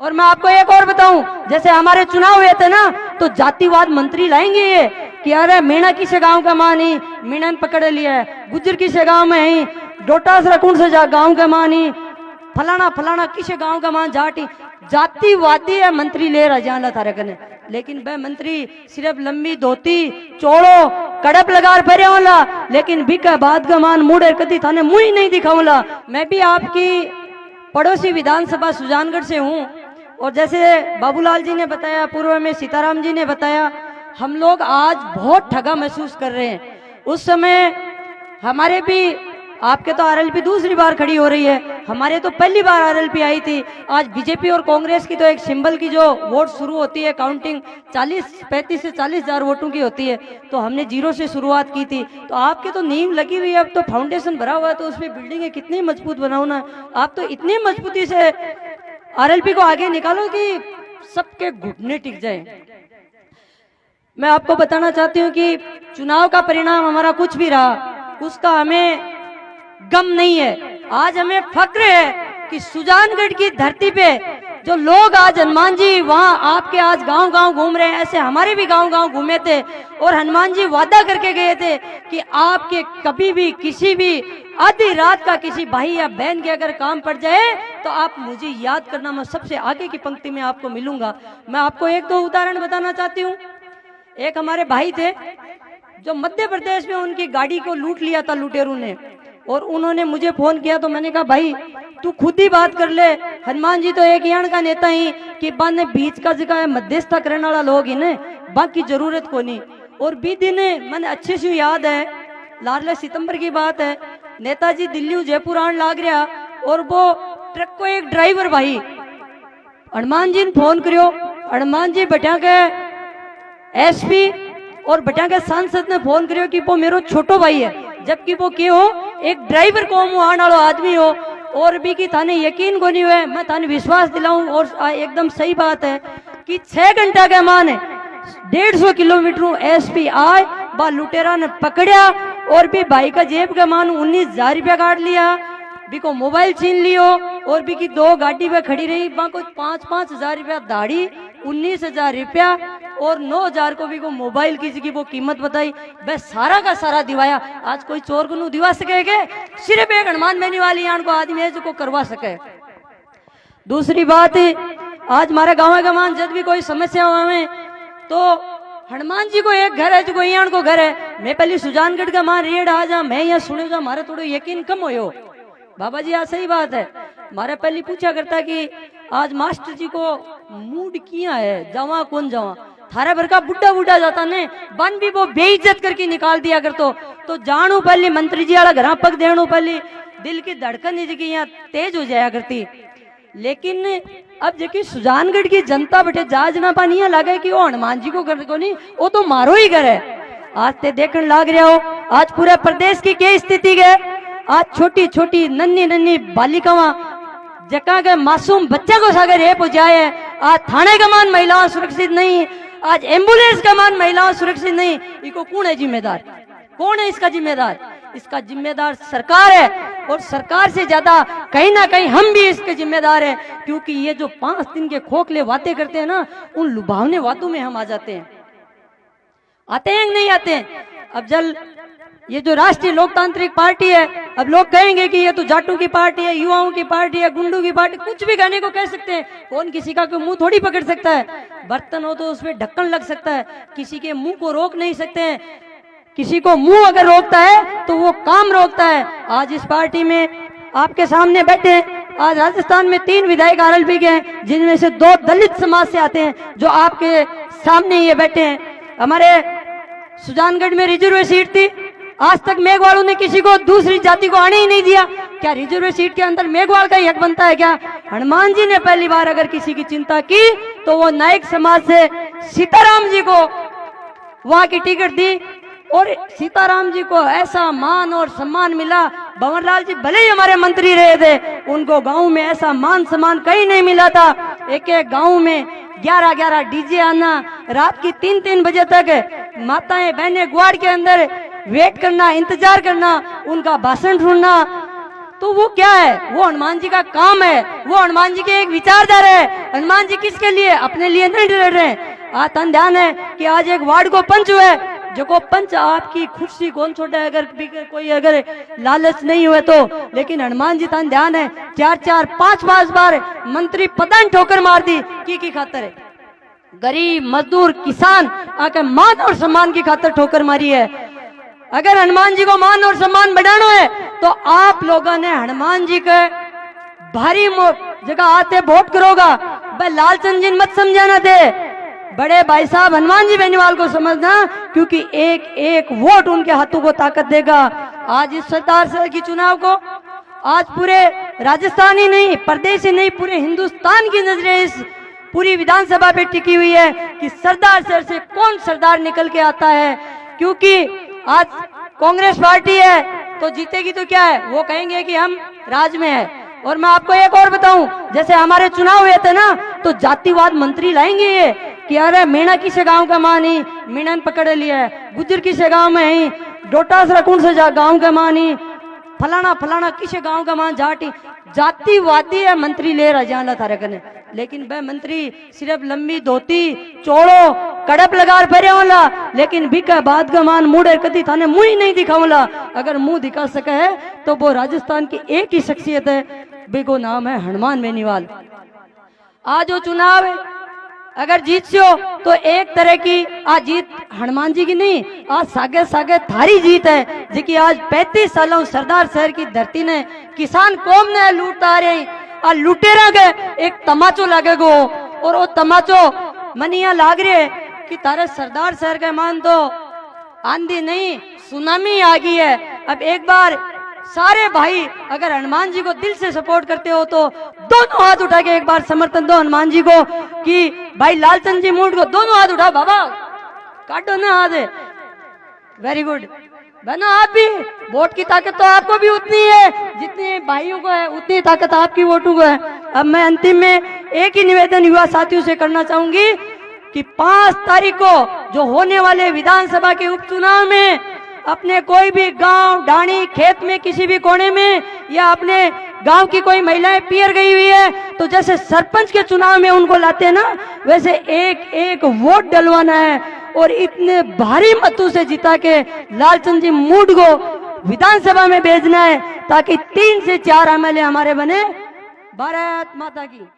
और मैं आपको एक और बताऊं, जैसे हमारे चुनाव हुए थे ना, तो जातिवाद मंत्री लाएंगे ये कि अरे मीणा किसे गांव का मां नहीं, मीणा ने पकड़ लिया है, गुज्जर किसे गांव में है, डोटास रकुंड से जा गांव का मां नहीं, फलाना फलाना किसे गांव का मां जाटी, जातिवादी है मंत्री ले रहा जाना थारे कने। लेकिन वह मंत्री सिर्फ लंबी धोती चोड़ो कड़प लगा पहरे होला, लेकिन बिका बाद का मान मुड़े कदी थाने मुंह ही नहीं दिखाऊला। मैं भी आपकी पड़ोसी विधानसभा सुजानगढ़ से हूँ, और जैसे बाबूलाल जी ने बताया, पूर्व में सीताराम जी ने बताया, हम लोग आज बहुत ठगा महसूस कर रहे हैं। उस समय हमारे भी, आपके तो आरएलपी दूसरी बार खड़ी हो रही है, हमारे तो पहली बार आरएलपी आई थी। आज बीजेपी और कांग्रेस की तो एक सिंबल की जो वोट शुरू होती है, काउंटिंग 35 से 40 हजार वोटों की होती है, तो हमने 0 से शुरुआत की थी। तो आपके तो नींव लगी हुई है, अब तो फाउंडेशन भरा हुआ है, तो उसमें बिल्डिंगें कितनी मजबूत बनाओ ना। आप तो इतनी मजबूती से आरएलपी को आगे निकालो कि सबके घुटने टिक जाए। मैं आपको बताना चाहती हूँ कि चुनाव का परिणाम हमारा कुछ भी रहा, उसका हमें गम नहीं है। आज हमें फक्र है कि सुजानगढ़ की धरती पे जो लोग आज हनुमान जी वहां आपके आज गांव गांव घूम रहे हैं, ऐसे हमारे भी गांव गांव घूमे थे, और हनुमान जी वादा करके गए थे कि आपके कभी भी किसी भी आधी रात का किसी भाई या बहन के अगर काम पड़ जाए तो आप मुझे याद करना, मैं सबसे आगे की पंक्ति में आपको मिलूंगा। मैं आपको एक दो उदाहरण बताना चाहती हूँ। एक हमारे भाई थे जो मध्य प्रदेश में उनकी गाड़ी को लूट लिया था लुटेरों ने, और उन्होंने मुझे फोन किया, तो मैंने कहा भाई तू खुद ही बात कर ले, हनुमान जी तो एक यान का नेता ही कि बाने बीच का जगह है, मध्यस्थता करने वाला लोग ही ने, बाकी जरूरत को नहीं। और भी दिन मैंने अच्छे से याद है, लाडले सितंबर की बात है, नेताजी दिल्ली जयपुर आने लाग रहा, और वो ट्रक को एक ड्राइवर भाई हनुमान जी ने फोन करियो, हनुमान जी बटा के एसपी और बटा के सांसद ने फोन करियो कि वो मेरो छोटो भाई है, जबकि वो क्यों हो एक ड्राइवर को आने वाला आदमी हो, और भी कि थाने यकीन को नहीं हुए, मैं थाने विश्वास दिलाऊं, और एकदम सही बात है कि 6 घंटा के मान 150 किलोमीटर एसपी आए, बा लुटेरा ने पकड़ा, और भी भाई का जेब का मान 19,000 रुपया काट लिया, भी को मोबाइल छीन लियो, और भी की 2 गाड़ी पे खड़ी रही, बा को 5-5 हजार रुपया दाढ़ी, 19,000 रुपया और 9,000 को भी को मोबाइल की वो कीमत बताई, वह सारा का सारा दिवाया। आज कोई चोर को दिवा सकेगा, सिर्फ एक हनुमान मैनी वाली यान को आदमी है जो को करवा सके। दूसरी बात, आज हमारे गाँव का मान जब भी कोई समस्या हुआ तो हनुमान जी को एक घर है जो यान को घर है, मैं पहले सुजानगढ़ का मान रेड आ जा, मैं यहाँ सुने जा, हमारे थोड़ा यकीन कम हो बाबा जी। आज सही बात है, हमारे पहले पूछा करता कि आज मास्टर जी को मूड किया है, जावा कौन जावा, थारा भर का बुढ़ा बुढ़ा जाता ने बन भी वो बेइज्जत करके निकाल दिया कर, तो जानू पहले मंत्री जी वाला घर पग देणु पहले दिल की धड़कन जी यहाँ तेज हो जाया करती। लेकिन अब जबकि सुजानगढ़ की जनता बेटे जाज ना पानी लगे कि वो हनुमान जी को घर को नहीं, वो तो मारो ही घर है। आज ते देखने लाग रहा हो, आज पूरे प्रदेश की क्या स्थिति है, आज छोटी छोटी नन्ही नन्ही बालिकावां जका के मासूम बच्चे को सागर रेप हो जाए, आज थाने का मान महिलाओं सुरक्षित नहीं, आज एम्बुलेंस का मान महिलाओं सुरक्षित नहीं, इसको कौन है जिम्मेदार, कौन है इसका जिम्मेदार? इसका जिम्मेदार सरकार है, और सरकार से ज्यादा कहीं ना कहीं हम भी इसके जिम्मेदार हैं, क्योंकि ये जो 5 दिन के खोखले बातें करते हैं ना, उन लुभावने बातों में हम आ जाते हैं। आते हैं नहीं आते हैं? अब जल ये जो राष्ट्रीय लोकतांत्रिक पार्टी है, अब लोग कहेंगे कि ये तो जाटू की पार्टी है, युवाओं की पार्टी है, गुंडू की पार्टी, कुछ भी कहने को कह सकते हैं, कौन किसी का मुंह थोड़ी पकड़ सकता है, बर्तन हो तो उसमें ढक्कन लग सकता है, किसी के मुंह को रोक नहीं सकते हैं, किसी को मुंह अगर रोकता है तो वो काम रोकता है। आज इस पार्टी में आपके सामने बैठे हैं, आज राजस्थान में 3 विधायक आरएलपी के हैं, जिनमें से 2 दलित समाज से आते हैं, जो आपके सामने ये बैठे हैं। हमारे सुजानगढ़ में रिजर्व सीट थी, आज तक मेघवालों ने किसी को दूसरी जाति को आने ही नहीं दिया। क्या रिजर्व सीट के अंदर मेघवाल का ही हक बनता है क्या? हनुमान जी ने पहली बार अगर किसी की चिंता की तो वो नायक समाज से सीताराम जी को वहां की टिकट दी, और सीताराम जी को ऐसा मान और सम्मान मिला। भंवरलाल जी भले ही हमारे मंत्री रहे थे, उनको गांव में ऐसा मान सम्मान कहीं नहीं मिला था। एक एक गांव में 11-11 डीजे आना, रात की 3-3 बजे तक माताएं बहनें गुआड़ के अंदर वेट करना, इंतजार करना, उनका भाषण सुनना, तो वो क्या है? वो हनुमान जी का काम है, वो हनुमान जी के एक विचारधारा है। हनुमान जी किसके लिए? अपने लिए नहीं लड़ रहे हैं। तन ध्यान है कि आज एक वार्ड को पंच हुआ है, जो को पंच आपकी खुशी कौन छोड़ा है, अगर कोई अगर लालच नहीं हुए तो। लेकिन हनुमान जी तन ध्यान है 4-4, 5-5 बार मंत्री पदन ठोकर मार दी की खातर है। गरीब मजदूर किसान आके मान और सम्मान की खातर ठोकर मारी है। अगर हनुमान जी को मान और सम्मान बढ़ाना है तो आप लोगों ने हनुमान जी के भारी जगह आते वोट करोगा। भाई लालचंद जी मत समझाना दे, बड़े भाई साहब हनुमान जी बेनीवाल को समझना, क्योंकि एक एक वोट उनके हाथों को ताकत देगा। आज इस सरदार शहर की चुनाव को आज पूरे राजस्थान ही नहीं, प्रदेश ही नहीं, पूरे हिंदुस्तान की नजरें इस पूरी विधानसभा पे टिकी हुई है कि सरदार शहर से कौन सरदार निकल के आता है। क्योंकि आज कांग्रेस पार्टी है तो जीतेगी तो क्या है, वो कहेंगे कि हम राज में है। और मैं आपको एक और बताऊं, जैसे हमारे चुनाव हुए थे ना, तो जातिवाद मंत्री लाएंगे ये कि अरे मीणा किसे गांव का मां नहीं, मीणा ने पकड़ लिया है, गुज्जर किसे गांव में ही, डोटासरा कौन से गांव का मां नहीं, फलाना फलाना किसे गांव का मां जाटी, जातिवादी है मंत्री ले रहा जाना थारे कने। लेकिन वह मंत्री सिर्फ लंबी धोती चोड़ो कड़प लगा फेरे वाला, लेकिन बिका बाद का मान मुड़े कदी थाने मुंह ही नहीं दिखावला। अगर मुंह दिखा सके है तो वो राजस्थान की एक ही शख्सियत है, बेगो नाम है हनुमान बेनीवाल। आज जो चुनाव है अगर जीत हो तो एक तरह की आज जीत हनुमान जी की नहीं, आज सागे सागे थारी जीत है, जी की आज 35 सालों सरदार शहर की धरती ने किसान कौम ने लूटता रहे, आज लुटेरा के एक तमाचो लगेगो। और वो तमाचो मनिया लाग रहे है कि तारे सरदार शहर के मान तो आंधी नहीं सुनामी आ गई है। अब एक बार सारे भाई अगर हनुमान जी को दिल से सपोर्ट करते हो तो दोनों हाथ उठा के एक बार समर्थन दो हनुमान जी को कि भाई लालचंद जी मूड को दोनों हाथ उठाओ, बाबा काटो ना हाथ। वेरी गुड बहनों, आप भी वोट की ताकत तो आपको भी उतनी है जितनी भाइयों को है, उतनी ताकत आपकी वोटों को है। अब मैं अंतिम में एक ही निवेदन युवा साथियों से करना चाहूंगी कि 5 तारीख को जो होने वाले विधानसभा के उपचुनाव में अपने कोई भी गांव ढाणी खेत में किसी भी कोने में या अपने गांव की कोई महिलाएं पियर गई हुई है तो जैसे सरपंच के चुनाव में उनको लाते हैं ना, वैसे एक एक वोट डलवाना है और इतने भारी मतों से जिता के लालचंद जी मूड को विधानसभा में भेजना है ताकि 3 से 4 एमएलए हमारे बने। भारत माता की।